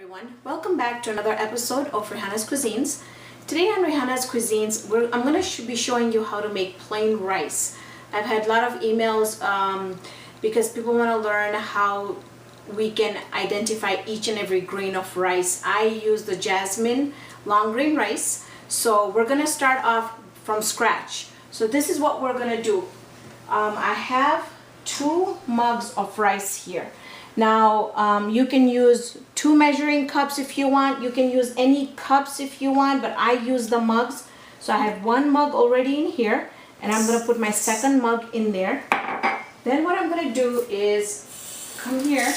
everyone, welcome back to another episode of Raihana's Cuisines. Today on Raihana's Cuisines, I'm going to be showing you how to make plain rice. I've had a lot of emails because people want to learn how we can identify each and every grain of rice. I use the jasmine long grain rice, so we're going to start off from scratch. So this is what we're going to do. I have 2 mugs of rice here. Now you can use 2 measuring cups if you want. You can use any cups if you want, but I use the mugs. So I have 1 mug already in here, and I'm going to put my second mug in there. Then what I'm going to do is come here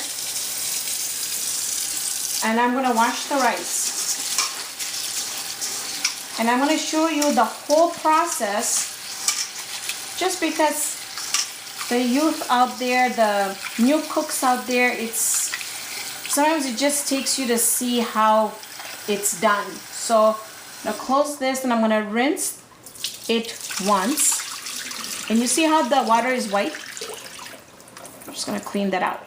and I'm going to wash the rice. And I'm going to show you the whole process just because the youth out there, the new cooks out there, sometimes it just takes you to see how it's done. So now close this and I'm going to rinse it once. And you see how the water is white? I'm just going to clean that out.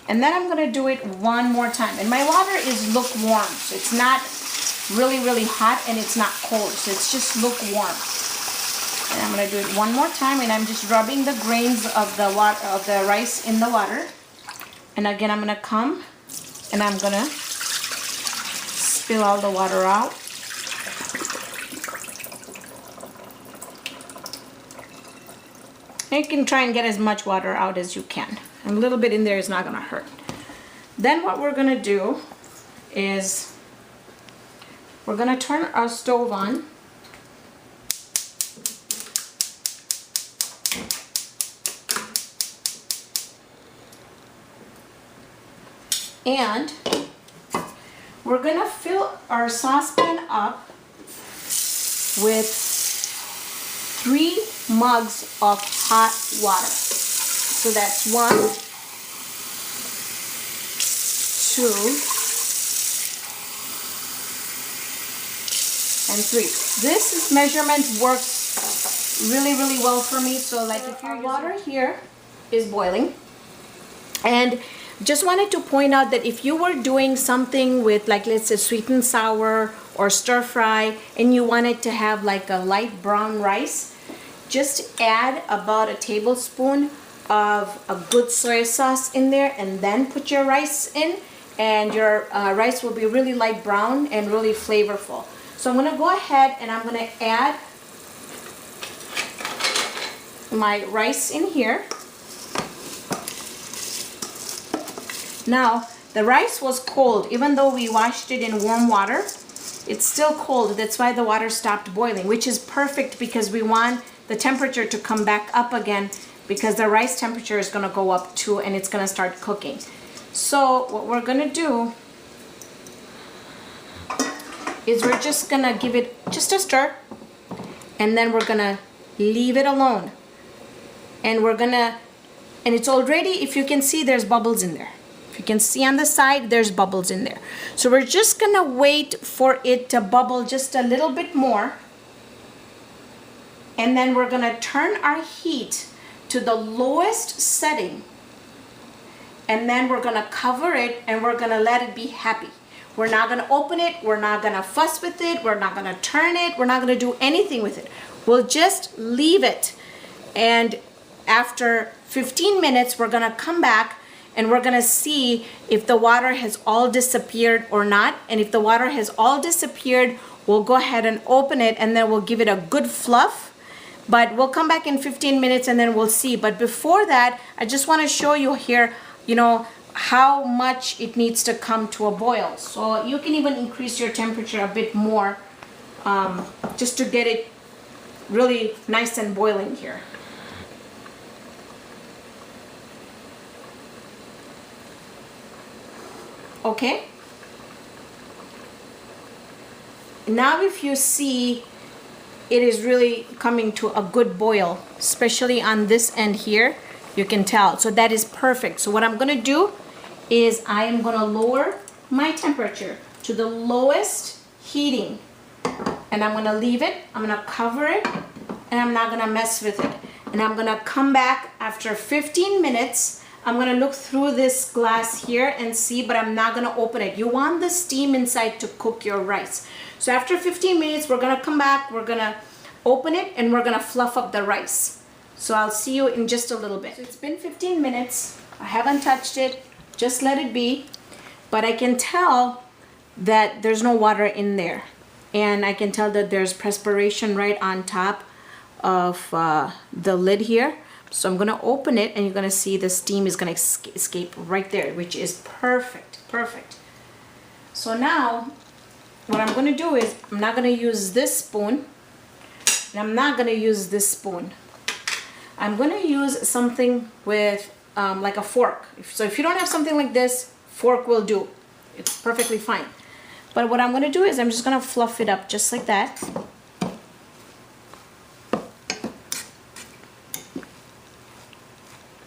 And then I'm going to do it one more time. And my water is lukewarm. So it's not really hot and it's not cold. So it's just lukewarm. And I'm going to do it one more time, and I'm just rubbing the grains of the rice in the water. And again, I'm going to come and I'm going to spill all the water out. And you can try and get as much water out as you can. And a little bit in there is not going to hurt. Then what we're going to do is we're going to turn our stove on. And we're going to fill our saucepan up with 3 mugs of hot water. So that's 1, 2, and 3. This measurement works really well for me. So like if your water here is boiling, and just wanted to point out that if you were doing something with, like, let's say sweet and sour or stir fry, and you wanted to have like a light brown rice, just add about a tablespoon of a good soy sauce in there and then put your rice in, and your rice will be really light brown and really flavorful. So I'm going to go ahead and I'm going to add my rice in here. Now, the rice was cold. Even though we washed it in warm water, it's still cold. That's why the water stopped boiling, which is perfect because we want the temperature to come back up again, because the rice temperature is going to go up too and it's going to start cooking. So what we're going to do is we're just going to give it just a stir, and then we're going to leave it alone. And and it's already, if you can see, there's bubbles in there. If you can see on the side, there's bubbles in there. So we're just gonna wait for it to bubble just a little bit more. And then we're gonna turn our heat to the lowest setting. And then we're gonna cover it and we're gonna let it be happy. We're not gonna open it, we're not gonna fuss with it, we're not gonna turn it, we're not gonna do anything with it. We'll just leave it. And after 15 minutes, we're gonna come back and we're gonna see if the water has all disappeared or not. And if the water has all disappeared, we'll go ahead and open it and then we'll give it a good fluff. But we'll come back in 15 minutes and then we'll see. But before that, I just wanna show you here, how much it needs to come to a boil. So you can even increase your temperature a bit more just to get it really nice and boiling here. Okay, now if you see, it is really coming to a good boil, especially on this end here, you can tell. So that is perfect. So what I'm going to do is I am going to lower my temperature to the lowest heating, and I'm going to leave it, I'm going to cover it, and I'm not going to mess with it. And I'm going to come back after 15 minutes I'm gonna look through this glass here and see, but I'm not gonna open it. You want the steam inside to cook your rice. So after 15 minutes, we're gonna come back, we're gonna open it, and we're gonna fluff up the rice. So I'll see you in just a little bit. So it's been 15 minutes. I haven't touched it, just let it be. But I can tell that there's no water in there. And I can tell that there's perspiration right on top of the lid here. So I'm gonna open it and you're gonna see the steam is gonna escape right there, which is perfect, perfect. So now, what I'm gonna do is, I'm not gonna use this spoon, and I'm not gonna use this spoon. I'm gonna use something with like a fork. So if you don't have something like this, fork will do. It's perfectly fine. But what I'm gonna do is I'm just gonna fluff it up just like that.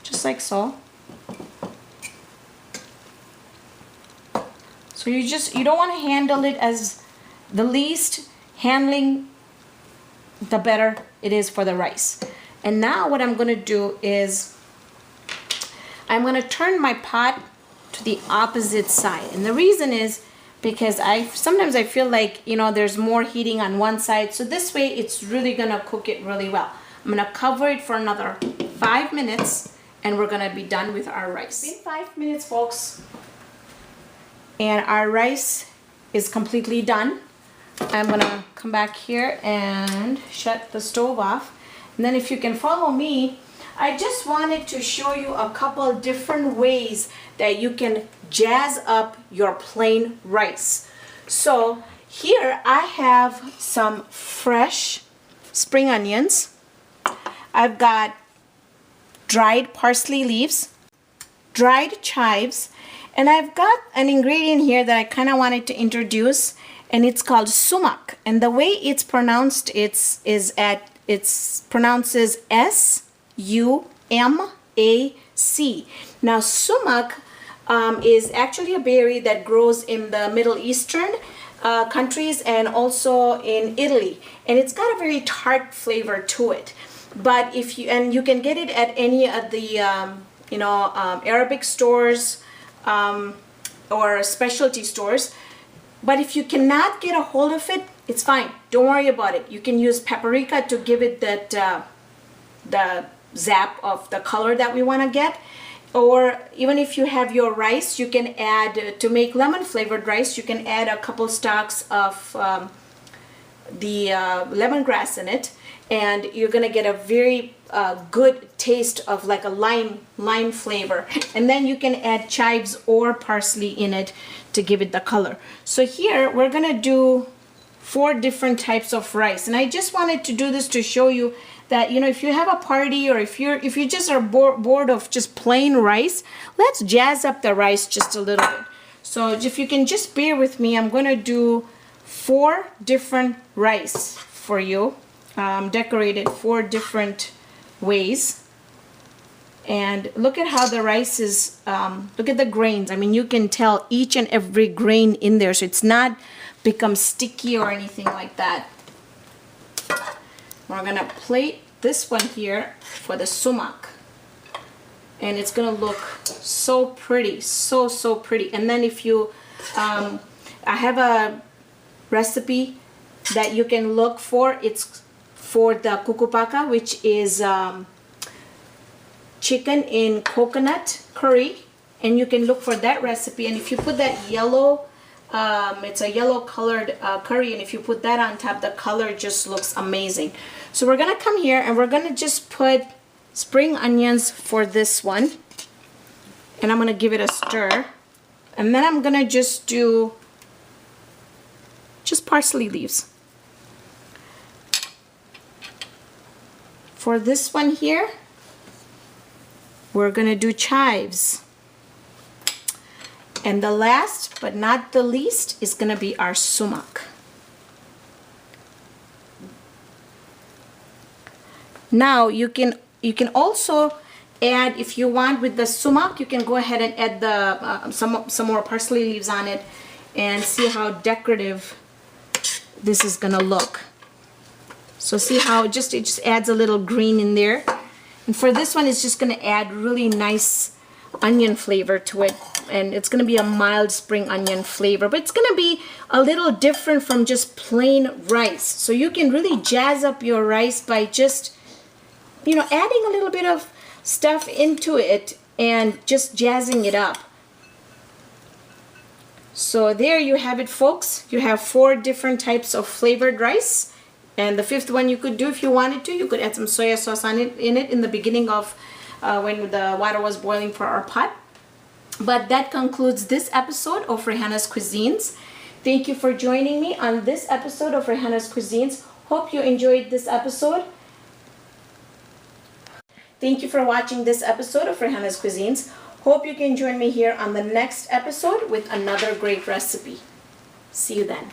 Just like so. So you don't want to handle it as the least handling, the better it is for the rice. And now what I'm gonna do is I'm gonna turn my pot to the opposite side. And the reason is because sometimes I feel like, you know, there's more heating on one side. So this way it's really gonna cook it really well. I'm gonna cover it for another 5 minutes and we're gonna be done with our rice. It's been 5 minutes, folks. And our rice is completely done. I'm gonna come back here and shut the stove off. And then if you can follow me, I just wanted to show you a couple different ways that you can jazz up your plain rice. So here I have some fresh spring onions. I've got dried parsley leaves, dried chives, and I've got an ingredient here that I kind of wanted to introduce, and it's called sumac. And the way it's pronounced, it's pronounces S-U-M-A-C. Now sumac is actually a berry that grows in the Middle Eastern countries and also in Italy, and it's got a very tart flavor to it. But you can get it at any of the Arabic stores or specialty stores. But if you cannot get a hold of it, it's fine. Don't worry about it. You can use paprika to give it that the zap of the color that we want to get. Or even if you have your rice, you can add, to make lemon flavored rice, you can add a couple stalks of the lemongrass in it, and you're gonna get a very good taste of like a lime flavor. And then you can add chives or parsley in it to give it the color. So here we're gonna do 4 different types of rice, and I just wanted to do this to show you that, you know, if you have a party or if you just are bored of just plain rice, let's jazz up the rice just a little bit. So if you can just bear with me, I'm gonna do 4 different rice for you, decorated 4 different ways. And look at how the rice is, look at the grains. I mean, you can tell each and every grain in there, so it's not become sticky or anything like that. We're gonna plate this one here for the sumac, and it's gonna look so pretty, so pretty. And then if you I have a recipe that you can look for. It's for the kukupaka, which is chicken in coconut curry, and you can look for that recipe. And if you put that yellow, it's a yellow colored curry, and if you put that on top, the color just looks amazing. So we're gonna come here and we're gonna just put spring onions for this one, and I'm gonna give it a stir, and then I'm gonna just do just parsley leaves. For this one here, we're gonna do chives. And the last but not the least is gonna be our sumac. Now you can also add, if you want, with the sumac, you can go ahead and add the some more parsley leaves on it, and see how decorative this is gonna look. So see how it just adds a little green in there. And for this one, it's just gonna add really nice onion flavor to it, and it's gonna be a mild spring onion flavor, but it's gonna be a little different from just plain rice. So you can really jazz up your rice by just, you know, adding a little bit of stuff into it and just jazzing it up. So there you have it, folks. You have 4 different types of flavored rice, and the 5th one you could do if you wanted to. You could add some soy sauce on it in the beginning of when the water was boiling for our pot. But that concludes this episode of Raihana's Cuisines. Thank you for joining me on this episode of Raihana's Cuisines. Hope you enjoyed this episode. Thank you for watching this episode of Raihana's Cuisines. Hope you can join me here on the next episode with another great recipe. See you then.